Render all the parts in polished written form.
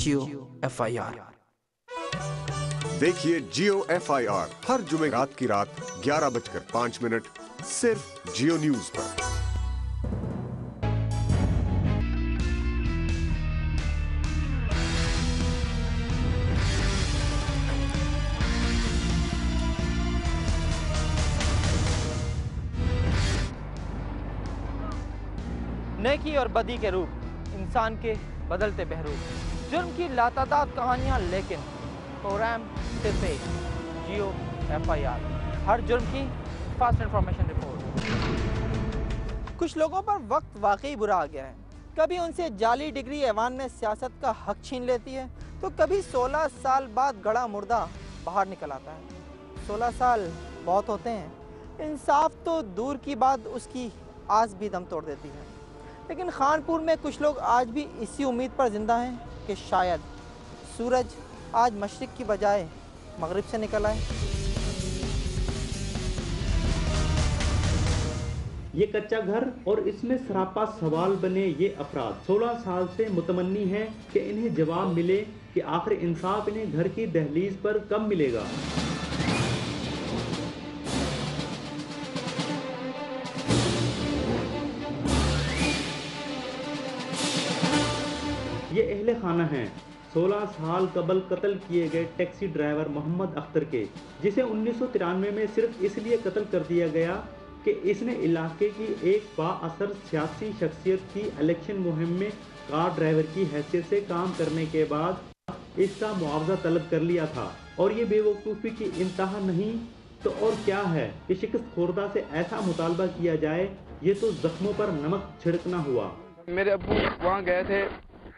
जियो FIR। देखिए जियो FIR हर जुमे रात की रात 11:05 सिर्फ जियो न्यूज पर। नेकी और बदी के रूप, इंसान के बदलते बहरूप, जुर्म की लातादाद कहानियाँ, लेकिन प्रोग्राम सिर्फ एक, जियो FIR, हर जुर्म की फास्ट इंफॉर्मेशन रिपोर्ट। कुछ लोगों पर वक्त वाकई बुरा आ गया है। कभी उनसे जाली डिग्री ऐवान में सियासत का हक छीन लेती है, तो कभी 16 साल बाद गड़ा मुर्दा बाहर निकल आता है। 16 साल बहुत होते हैं, इंसाफ तो दूर की बात, उसकी आस भी दम तोड़ देती है। लेकिन खानपुर में कुछ लोग आज भी इसी उम्मीद पर जिंदा हैं कि शायद सूरज आज मशरिक की बजाय मगरिब से निकल आए। ये कच्चा घर और इसमें सरापा सवाल बने ये अफराद 16 साल से मुतमन्नी हैं कि इन्हें जवाब मिले कि आखिर इंसाफ इन्हें घर की दहलीज पर कब मिलेगा। ये अहले खाना हैं 16 साल कबल कत्ल किए गए टैक्सी ड्राइवर मोहम्मद अख्तर के, जिसे 1993 में सिर्फ इसलिए कत्ल कर दिया गया कि इसने इलाके की एक बाअसर सियासी शख्सियत की इलेक्शन मुहिम में कार ड्राइवर की हैसियत से काम करने के बाद इसका मुआवजा तलब कर लिया था। और ये बेवकूफ़ी की इंतहा नहीं तो और क्या है कि शिकस्त खुर्दा से ऐसा मुतालबा किया जाए, ये तो जख्मों पर नमक छिड़कना हुआ। मेरे अब्बू वहाँ गए थे,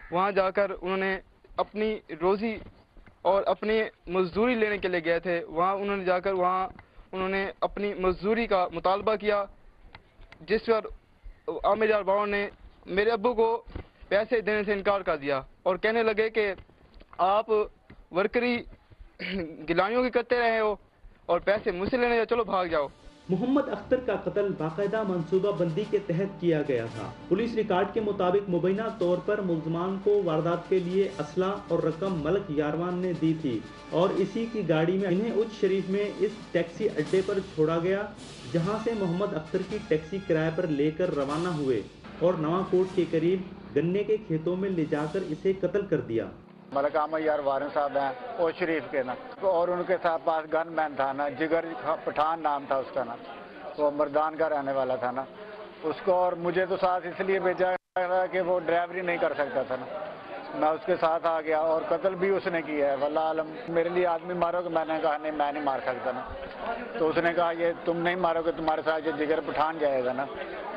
वहाँ जाकर उन्होंने अपनी रोज़ी और अपनी मजदूरी लेने के लिए गए थे। वहाँ उन्होंने जाकर उन्होंने अपनी मजदूरी का मुतालबा किया, जिस पर आमिर यार बाव ने मेरे अब्बू को पैसे देने से इनकार कर दिया और कहने लगे कि आप वर्करी गिलानियों की करते रहे हो और पैसे मुझसे लेने जाओ, चलो भाग जाओ। मोहम्मद अख्तर का कत्ल बाकायदा मंसूबा बंदी के तहत किया गया था। पुलिस रिकॉर्ड के मुताबिक मुबैना तौर पर मुल्ज़मान को वारदात के लिए असला और रकम मलक यारवान ने दी थी और इसी की गाड़ी में इन्हें उच्च शरीफ में इस टैक्सी अड्डे पर छोड़ा गया, जहां से मोहम्मद अख्तर की टैक्सी किराए पर लेकर रवाना हुए और नवाकोट के करीब गन्ने के खेतों में ले जाकर इसे कत्ल कर दिया। मलक आमिर यार वारन साहब हैं और शरीफ के ना, और उनके साथ पास गनमैन था ना, जिगर पठान नाम था उसका ना, वो मर्दान का रहने वाला था ना उसको। और मुझे तो साथ इसलिए भेजा कि वो ड्राइवरी नहीं कर सकता था ना, मैं उसके साथ आ गया और कत्ल भी उसने किया है। वल्लाह आलम मेरे लिए आदमी मारोगे, मैंने कहा नहीं मैं नहीं मार सकता ना। तो उसने कहा ये तुम नहीं मारोगे, तुम्हारे साथ ये जिगर पठान जाएगा ना,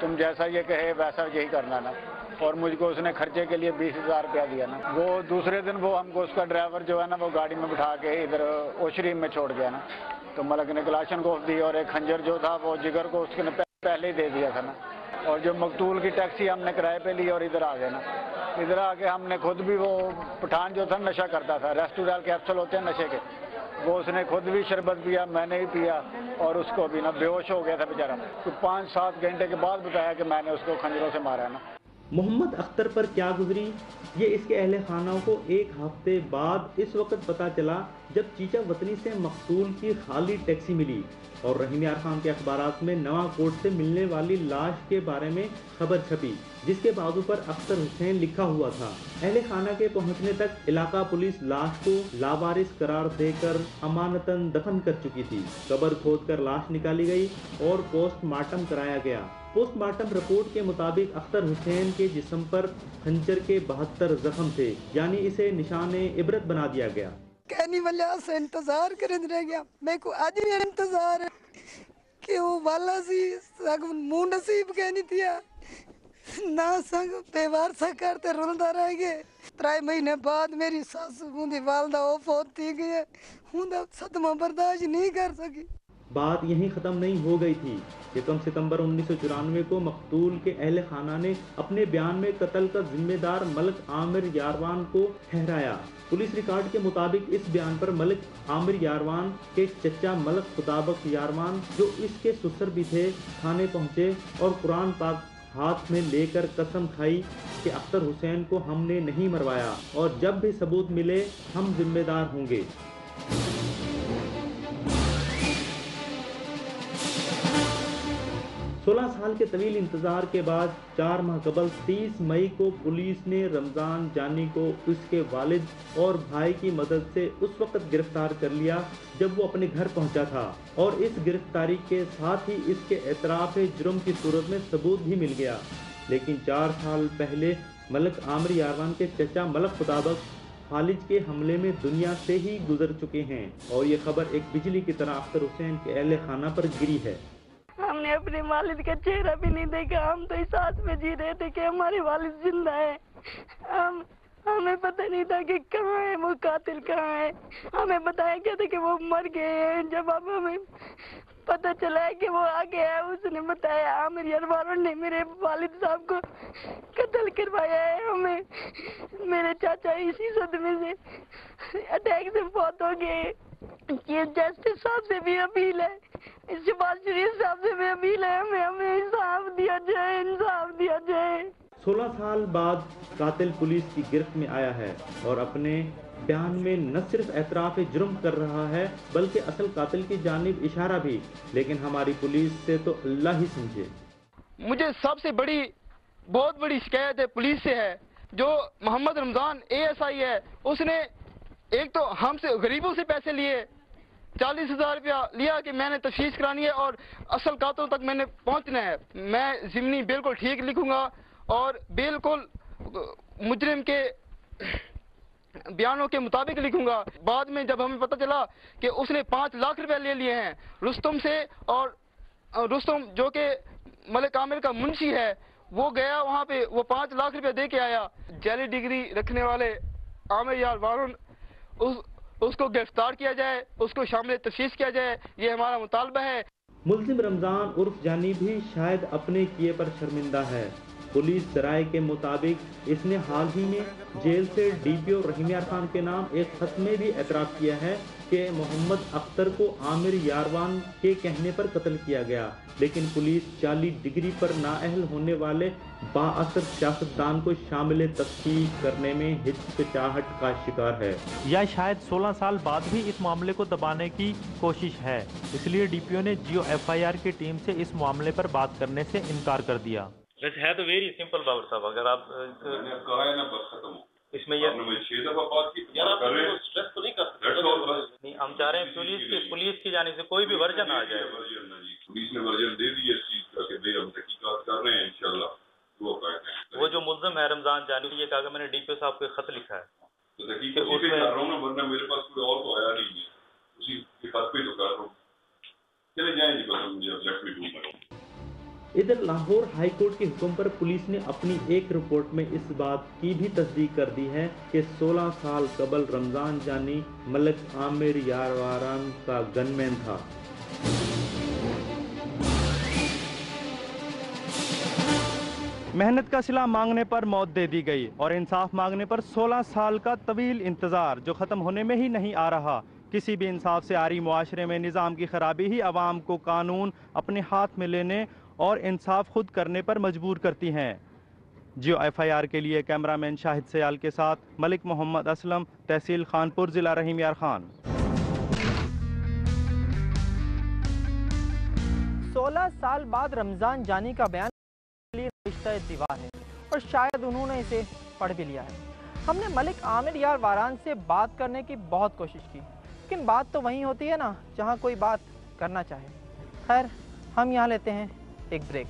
तुम जैसा ये कहे वैसा यही करना ना। और मुझको उसने खर्चे के लिए 20,000 रुपया दिया ना। वो दूसरे दिन वो हमको उसका ड्राइवर जो है ना वो गाड़ी में बिठा के इधर ओशरी में छोड़ गया ना। तो मलक ने कलाशनकोफ दी और एक खंजर जो था वो जिगर को उसके पहले ही दे दिया था ना। और जो मकतूल की टैक्सी हमने किराए पे ली और इधर आ गए ना। इधर आके हमने खुद भी, वो पठान जो था नशा करता था, रेस्टोरेंट के अफसर होते हैं नशे के, वो उसने खुद भी शरबत पिया, मैंने भी पिया और उसको भी ना बेहोश हो गया था बेचारा। तो 5-7 घंटे के बाद बताया कि मैंने उसको खंजरों से मारा है ना। मोहम्मद अख्तर पर क्या गुजरी ये इसके अहले खानाओं को एक हफ्ते बाद इस वक्त पता चला जब चीचा वतनी से मकतूल की खाली टैक्सी मिली और रहीम यार खान के अखबारात में नवाकोट से मिलने वाली लाश के बारे में खबर छपी, जिसके बाजू पर अख्तर हुसैन लिखा हुआ था। अहले खाना के पहुंचने तक इलाका पुलिस लाश को लावारिस करार देकर अमानतन दफन कर चुकी थी। कब्र खोदकर लाश निकाली गई और पोस्टमार्टम कराया गया। पोस्टमार्टम रिपोर्ट के मुताबिक अख्तर हुसैन के जिस्म पर खंजर के 72 जख्म थे, यानी इसे निशाने इबरत बना दिया गया। कहनी वाले से इंतजार करे रह गया, मेरे को आज भी इंतजार है कि वो वाला सी सग मुंह नसीब कहनी थिया ना संग व्यवहार सा करते रुलदा रह गए। 3 महीने बाद मेरी सासू मुंदी वालदा ऑफ होती गई, हूं सदमा बर्दाश्त नहीं कर सकी। बात यहीं ख़त्म नहीं हो गई थी। 1 सितंबर 1994 को मकतूल के अहले खाना ने अपने बयान में कत्ल का जिम्मेदार मलक आमिर यारवान को ठहराया। पुलिस रिकॉर्ड के मुताबिक इस बयान पर मलक आमिर यारवान के चचा मलक खुदाबख्श यारवान, जो इसके ससुर भी थे, थाने पहुंचे और कुरान पाक हाथ में लेकर कसम खाई कि अख्तर हुसैन को हमने नहीं मरवाया और जब भी सबूत मिले हम जिम्मेदार होंगे। सोलह साल के तवील इंतजार के बाद 4 माह कबल 30 मई को पुलिस ने रमजान जानी को उसके वालिद और भाई की मदद से उस वक्त गिरफ्तार कर लिया जब वो अपने घर पहुंचा था और इस गिरफ्तारी के साथ ही इसके एतराफ़ जुर्म की सूरत में सबूत भी मिल गया। लेकिन 4 साल पहले मलिक आमिर यारवान के चचा मलक खुदाबख्श फालिज के हमले में दुनिया से ही गुजर चुके हैं और ये खबर एक बिजली की तरह अख्तर हुसैन के अहले खाना पर गिरी है। हमने अपने वालिद का चेहरा भी नहीं देखा। हम तो इस आस में जी रहे थे कि हमारे वालिद जिंदा है। हमें पता नहीं था कि कहाँ है वो कातिल, कहाँ है। हमें बताया गया था कि वो मर गए हैं। जब अब हमें पता चला है कि वो आ गया है, उसने बताया आमिर यारवान ने मेरे वालिद साहब को कत्ल करवाया है। हमें मेरे चाचा इसी सदमे से अटैक से फौत हो गए। ये जस्टिस साहब से भी अपील है, शहबाज शरीफ साहब से भी अपील है, हमें इंसाफ दिया जाए, इंसाफ दिया जाए। 16 साल बाद कातिल पुलिस की गिरफ्त में आया है और अपने बयान में न सिर्फ एतराफ़ जुर्म कर रहा है बल्कि असल कातिल की जानिब इशारा भी। लेकिन हमारी पुलिस से तो अल्लाह ही समझे। मुझे सबसे बड़ी बहुत बड़ी शिकायत है पुलिस से है। जो मोहम्मद रमजान ASI है, उसने एक तो हमसे गरीबों से पैसे लिए, 40,000 रुपया लिया कि मैंने तफ्तीश करानी है और असल कातलों तक मैंने पहुंचना है। मैं ज़िमनी बिल्कुल ठीक लिखूंगा और बिल्कुल मुजरिम के बयानों के मुताबिक लिखूंगा। बाद में जब हमें पता चला कि उसने 5 लाख रुपए ले लिए हैं रुस्तम से, और रुस्तम जो कि मलिक आमिर का मुंशी है, वो गया वहां पे, वो 5 लाख रुपए दे के आया। जाली डिग्री रखने वाले आमिर यारवान उसको गिरफ्तार किया जाए, उसको शामिल तफ्तीश किया जाए, ये हमारा मुतालबा है। मुल्जिम रमजान उर्फ जानी भी शायद अपने किए पर शर्मिंदा है। पुलिस जराये के मुताबिक इसने हाल ही में जेल से DPO रहीम यार खान के नाम एक खत में भी एतराफ़ किया है कि मोहम्मद अख्तर को आमिर यारवान के कहने पर कत्ल किया गया। लेकिन पुलिस जाली डिग्री पर नाअहल होने वाले बाअसर सियासतदान को शामिल तफ्तीश करने में हिचकिचाहट का शिकार है। या शायद 16 साल बाद भी इस मामले को दबाने की कोशिश है, इसलिए DPO ने जियो FIR की टीम से इस मामले पर बात करने से इनकार कर दिया। वैसे है तो वेरी सिंपल बाबर साहब, अगर आप कहा है ना बस खत्म हो। इसमें ये 6 दफा बात की, यार आप स्ट्रेस तो नहीं कर सकते। नहीं, हम चाह रहे हैं पुलिस की जाने से कोई भी वर्जन आ जाए। पुलिस ने वर्जन दे दी इस चीज का कि भाई हम तहकीकात कर रहे हैं, इंशाल्लाह वो जो मुल्ज़िम है रमजान जानी, ये कहा कि मैंने DPO साहब को खत लिखा है, तो तहकीकात उसी पे कर रहा हूँ ना, वरना मेरे पास कोई और तो आया नहीं है, उसी के खत पे तो कर रहा हूँ। चले जाएंगे बस, मुझे लेफ्ट में ढूंढना। इधर लाहौर हाई कोर्ट के हुक्म पर पुलिस ने अपनी एक रिपोर्ट में इस बात की भी तस्दीक कर दी है कि 16 साल कबल रमजान जानी मलिक आमिर यारवान का गनमैन था। मेहनत का सिला मांगने पर मौत दे दी गई और इंसाफ मांगने पर 16 साल का तवील इंतजार जो ख़त्म होने में ही नहीं आ रहा। किसी भी इंसाफ से आरी मुआशरे में निज़ाम की खराबी ही अवाम को कानून अपने हाथ में लेने और इंसाफ खुद करने पर मजबूर करती हैं। जियो FIR के लिए कैमरामैन शाहिद सयाल के साथ मलिक मोहम्मद असलम, तहसील खानपुर, ज़िला रहीम यार खान। 16 साल बाद रमजान जानी का बयान रिश्ता दीवार है और शायद उन्होंने इसे पढ़ भी लिया है। हमने मलिक आमिर यारवान से बात करने की बहुत कोशिश की, लेकिन बात तो वहीं होती है ना जहां कोई बात करना चाहे। खैर, हम यहाँ लेते हैं एक ब्रेक।